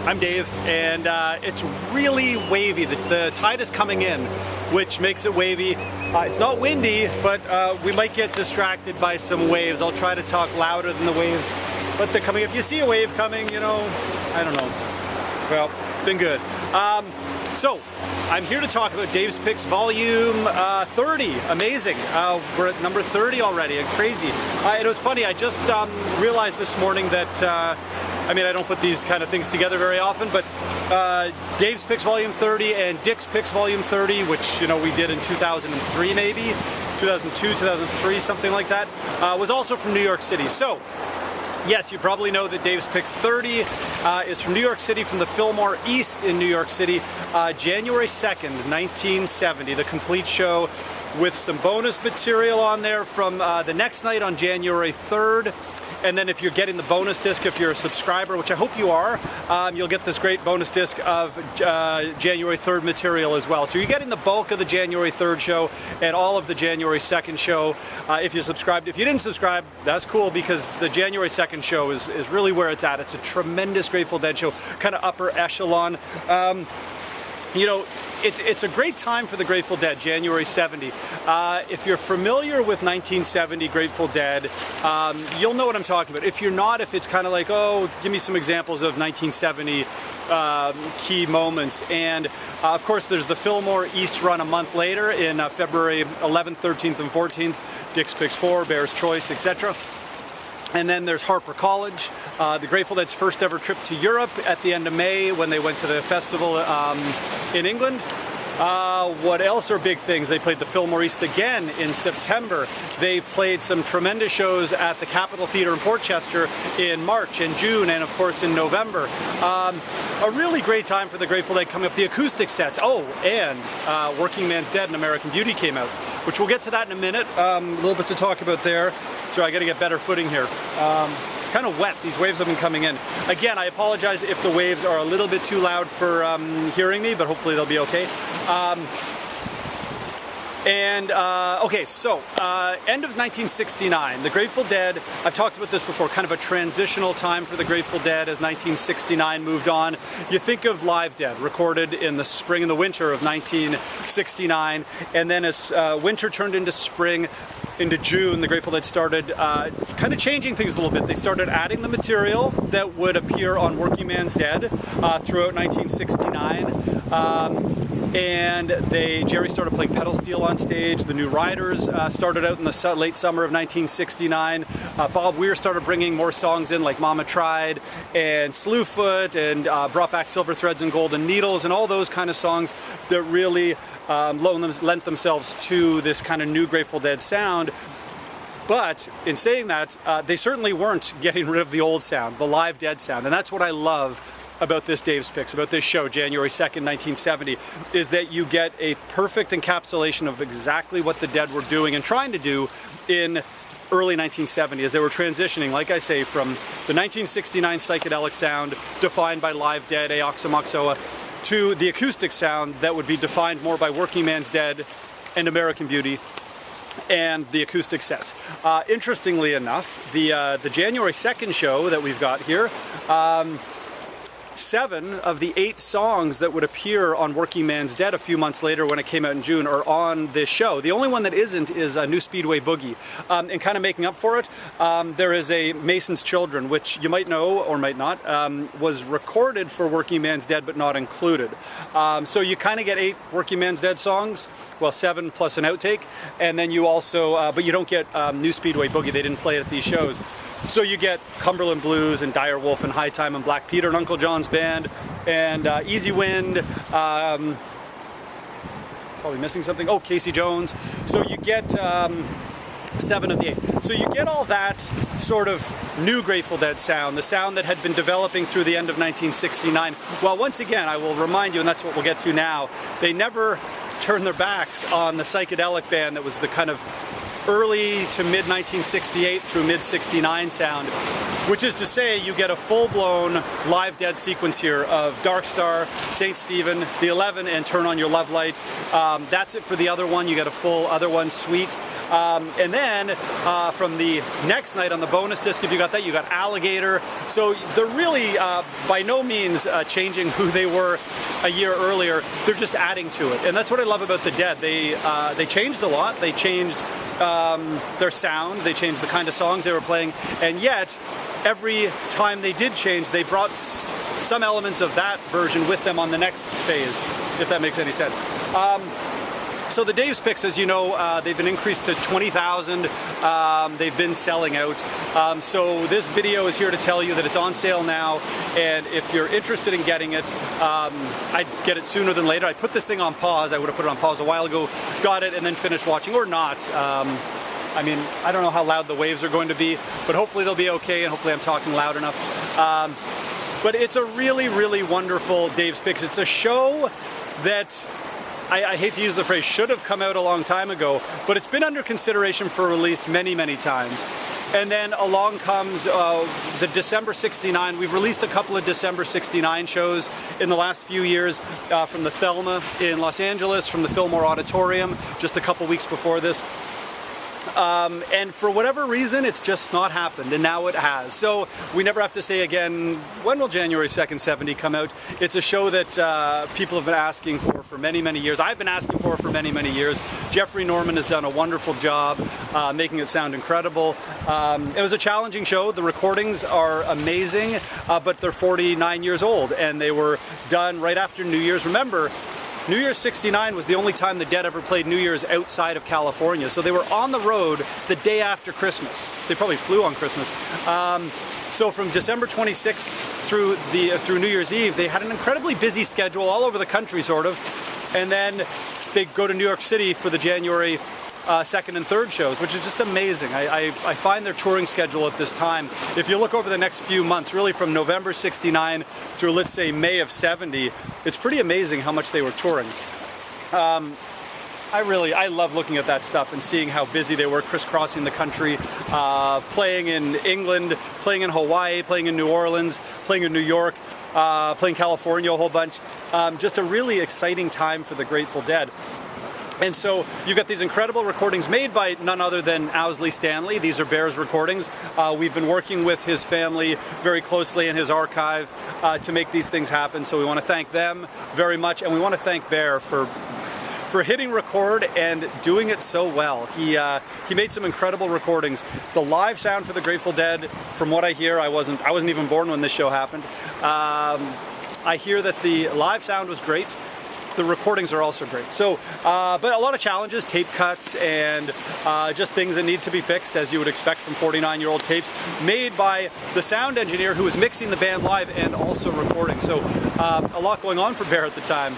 I'm Dave, and it's really wavy. The tide is coming in, which makes it wavy. It's not windy, but we might get distracted by some waves. I'll try to talk louder than the waves, but they're coming. If you see a wave coming, you know, I don't know. Well, it's been good. So, I'm here to talk about Dave's Picks Volume 30. Amazing. We're at number 30 already, and crazy. It was funny, I just realized this morning that, I mean, I don't put these kind of things together very often, but Dave's Picks Volume 30 and Dick's Picks Volume 30, which, you know, we did in 2003 maybe, 2002, 2003, something like that, was also from New York City. So, yes, you probably know that Dave's Picks 30 is from New York City, from the Fillmore East in New York City, January 2nd, 1970, the complete show with some bonus material on there from the next night on January 3rd. And then if you're getting the bonus disc, if you're a subscriber, which I hope you are, you'll get this great bonus disc of January 3rd material as well. So you're getting the bulk of the January 3rd show and all of the January 2nd show if you subscribed. If you didn't subscribe, that's cool, because the January 2nd show is really where it's at. It's a tremendous Grateful Dead show, kind of upper echelon. You know, it's a great time for the Grateful Dead, January 70. If you're familiar with 1970 Grateful Dead, you'll know what I'm talking about. If you're not, if it's kind of like, oh, give me some examples of 1970 key moments. And of course, there's the Fillmore East run a month later in February 11th, 13th, and 14th, Dick's Picks 4, Bear's Choice, etc. And then there's Harper College, the Grateful Dead's first ever trip to Europe at the end of May when they went to the festival in England. What else are big things? They played the Fillmore East again in September. They played some tremendous shows at the Capitol Theatre in Portchester in March and June, and of course in November. A really great time for the Grateful Dead coming up. The acoustic sets. Oh, and Working Man's Dead and American Beauty came out, which we'll get to that in a minute. A little bit to talk about there. So I got to get better footing here. It's kind of wet. These waves have been coming in. Again, I apologize if the waves are a little bit too loud for hearing me, but hopefully they'll be okay. Okay, so end of 1969, the Grateful Dead, I've talked about this before, kind of a transitional time for the Grateful Dead as 1969 moved on. You think of Live Dead, recorded in the spring and the winter of 1969, and then as winter turned into spring, into June, the Grateful Dead started kind of changing things a little bit. They started adding the material that would appear on Working Man's Dead throughout 1969. And Jerry started playing pedal steel on stage. The New Riders started out in the late summer of 1969. Bob Weir started bringing more songs in, like Mama Tried and Slewfoot, and brought back Silver Threads and Golden Needles, and all those kind of songs that really lent themselves to this kind of new Grateful Dead sound. But in saying that, they certainly weren't getting rid of the old sound, the Live Dead sound, and that's what I love about this Dave's Picks, about this show, January 2nd, 1970, is that you get a perfect encapsulation of exactly what the Dead were doing and trying to do in early 1970 as they were transitioning, like I say, from the 1969 psychedelic sound defined by Live Dead, Aoxomoxoa, to the acoustic sound that would be defined more by Working Man's Dead and American Beauty and the acoustic sets. Interestingly enough, the January 2nd show that we've got here, 7 of the 8 songs that would appear on Working Man's Dead a few months later when it came out in June are on this show. The only one that isn't is New Speedway Boogie. And kind of making up for it, there is a Mason's Children, which you might know or might not, was recorded for Working Man's Dead but not included. So you kind of get 8 Working Man's Dead songs, well, 7 plus an outtake, and then you also, but you don't get New Speedway Boogie. They didn't play it at these shows. So you get Cumberland Blues and Dire Wolf and High Time and Black Peter and Uncle John's Band and Easy Wind, probably missing something, oh, Casey Jones. So you get 7 of the 8. So you get all that sort of new Grateful Dead sound, the sound that had been developing through the end of 1969. Well, once again, I will remind you, and that's what we'll get to now, they never turned their backs on the psychedelic band that was the kind of early to mid 1968 through mid 69 sound, which is to say you get a full-blown Live Dead sequence here of Dark Star, St. Stephen, The 11, and Turn on Your Love Light. That's it for the other one. You get a full other one suite. And then from the next night on the bonus disc, if you got that, you got Alligator. So they're really by no means changing who they were a year earlier. They're just adding to it, and that's what I love about the Dead. They changed a lot. They changed their sound. They changed the kind of songs they were playing, and yet every time they did change, they brought some elements of that version with them on the next phase, if that makes any sense. So the Dave's Picks, as you know, they've been increased to 20,000. They've been selling out. So this video is here to tell you that it's on sale now, and if you're interested in getting it, I'd get it sooner than later. I put this thing on pause. I would have put it on pause a while ago, got it, and then finished watching, or not. I mean, I don't know how loud the waves are going to be, but hopefully they'll be okay, and hopefully I'm talking loud enough. But it's a really, really wonderful Dave's Picks. It's a show that I hate to use the phrase should have come out a long time ago, but it's been under consideration for release many, many times. And then along comes the December 69. We've released a couple of December 69 shows in the last few years from the Thelma in Los Angeles, from the Fillmore Auditorium, just a couple weeks before this. And for whatever reason, it's just not happened, and now it has. So we never have to say again, when will January 2nd, 70 come out? It's a show that people have been asking for many, many years. I've been asking for many, many years. Jeffrey Norman has done a wonderful job making it sound incredible. It was a challenging show. The recordings are amazing, but they're 49 years old, and they were done right after New Year's. Remember, New Year's 69 was the only time the Dead ever played New Year's outside of California. So they were on the road the day after Christmas. They probably flew on Christmas. So from December 26th through New Year's Eve, they had an incredibly busy schedule all over the country, sort of. And then they go to New York City for the January 2nd and 3rd shows, which is just amazing. I find their touring schedule at this time, if you look over the next few months, really from November 69 through, let's say, May of 70, it's pretty amazing how much they were touring. I love looking at that stuff and seeing how busy they were, crisscrossing the country, playing in England, playing in Hawaii, playing in New Orleans, playing in New York, playing California a whole bunch. Just a really exciting time for the Grateful Dead. And so you've got these incredible recordings made by none other than Owsley Stanley. These are Bear's recordings. We've been working with his family very closely in his archive to make these things happen. So we want to thank them very much, and we want to thank Bear for hitting record and doing it so well. He made some incredible recordings. The live sound for the Grateful Dead, from what I hear, I wasn't even born when this show happened. I hear that the live sound was great. The recordings are also great. So, but a lot of challenges, tape cuts, and just things that need to be fixed, as you would expect from 49-year-old tapes, made by the sound engineer who was mixing the band live and also recording. So, a lot going on for Bear at the time.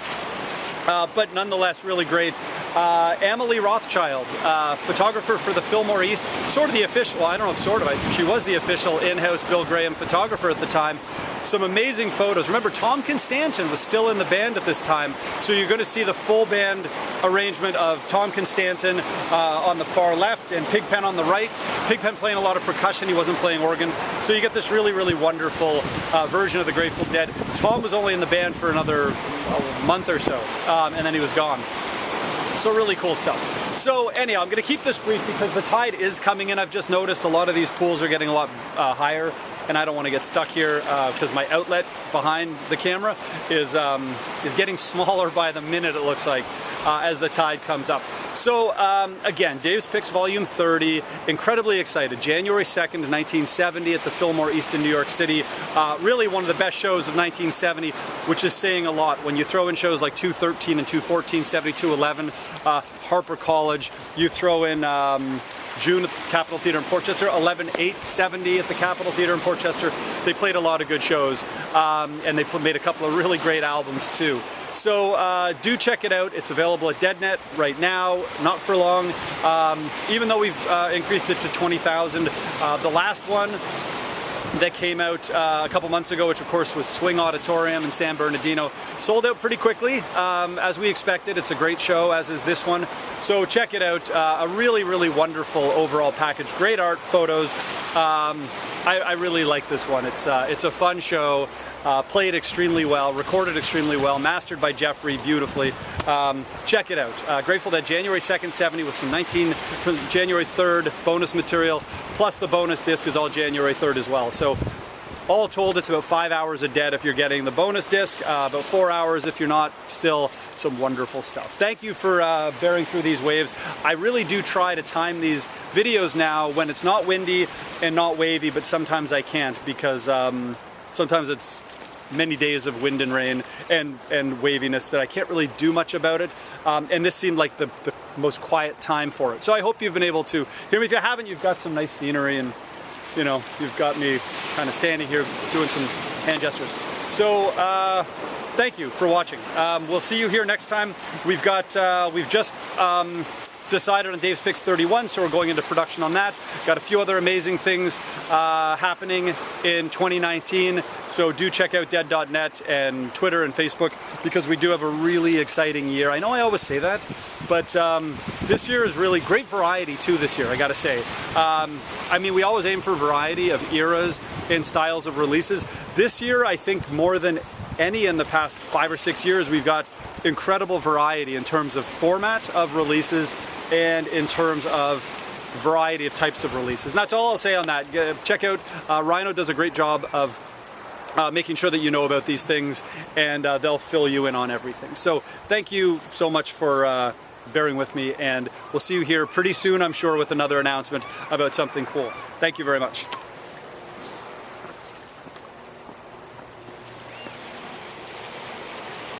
But nonetheless, really great. Emily Rothschild, photographer for the Fillmore East, sort of the official, well, I don't know if sort of, she was the official in-house Bill Graham photographer at the time. Some amazing photos. Remember, Tom Constantin was still in the band at this time, so you're going to see the full band arrangement of Tom Constantin on the far left and Pigpen on the right. Pigpen playing a lot of percussion, he wasn't playing organ. So you get this really, really wonderful version of the Grateful Dead. Tom was only in the band for another month or so, and then he was gone. So really cool stuff. So anyhow, I'm going to keep this brief because the tide is coming in. I've just noticed a lot of these pools are getting a lot higher, and I don't want to get stuck here because my outlet behind the camera is getting smaller by the minute, it looks like, as the tide comes up. So again, Dave's Picks Volume 30, incredibly excited. January 2nd, 1970 at the Fillmore East in New York City. Really one of the best shows of 1970, which is saying a lot. When you throw in shows like 213 and 214, 7211, Harper College, you throw in June at the Capitol Theatre in Portchester, 11/8/70 at the Capitol Theatre in Portchester. They played a lot of good shows, and they made a couple of really great albums too. So do check it out. It's available at DeadNet right now, not for long. Even though we've increased it to 20,000, the last one that came out a couple months ago, which of course was Swing Auditorium in San Bernardino. Sold out pretty quickly, as we expected. It's a great show, as is this one. So check it out. A really, really wonderful overall package. Great art, photos. I really like this one. It's a fun show. Played extremely well, recorded extremely well, mastered by Jeffrey beautifully. Check it out. Grateful Dead January 2nd 70 with some from January 3rd bonus material, plus the bonus disc is all January 3rd as well. So all told, it's about 5 hours a dead if you're getting the bonus disc, about 4 hours if you're not. Still some wonderful stuff. Thank you for bearing through these waves. I really do try to time these videos now when it's not windy and not wavy, but sometimes I can't because sometimes it's many days of wind and rain and waviness that I can't really do much about it. And this seemed like the most quiet time for it. So I hope you've been able to hear me. If you haven't, you've got some nice scenery and, you know, you've got me kind of standing here doing some hand gestures. So thank you for watching. We'll see you here next time. We've just decided on Dave's Picks 31, so we're going into production on that. Got a few other amazing things happening in 2019, so do check out dead.net and Twitter and Facebook because we do have a really exciting year. I know I always say that, but this year is really great variety too this year, I gotta say. I mean, we always aim for variety of eras and styles of releases. This year, I think more than any in the past 5 or 6 years, we've got incredible variety in terms of format of releases and in terms of variety of types of releases. And that's all I'll say on that. Check out, Rhino does a great job of making sure that you know about these things, and they'll fill you in on everything. So thank you so much for bearing with me, and we'll see you here pretty soon, I'm sure, with another announcement about something cool. Thank you very much.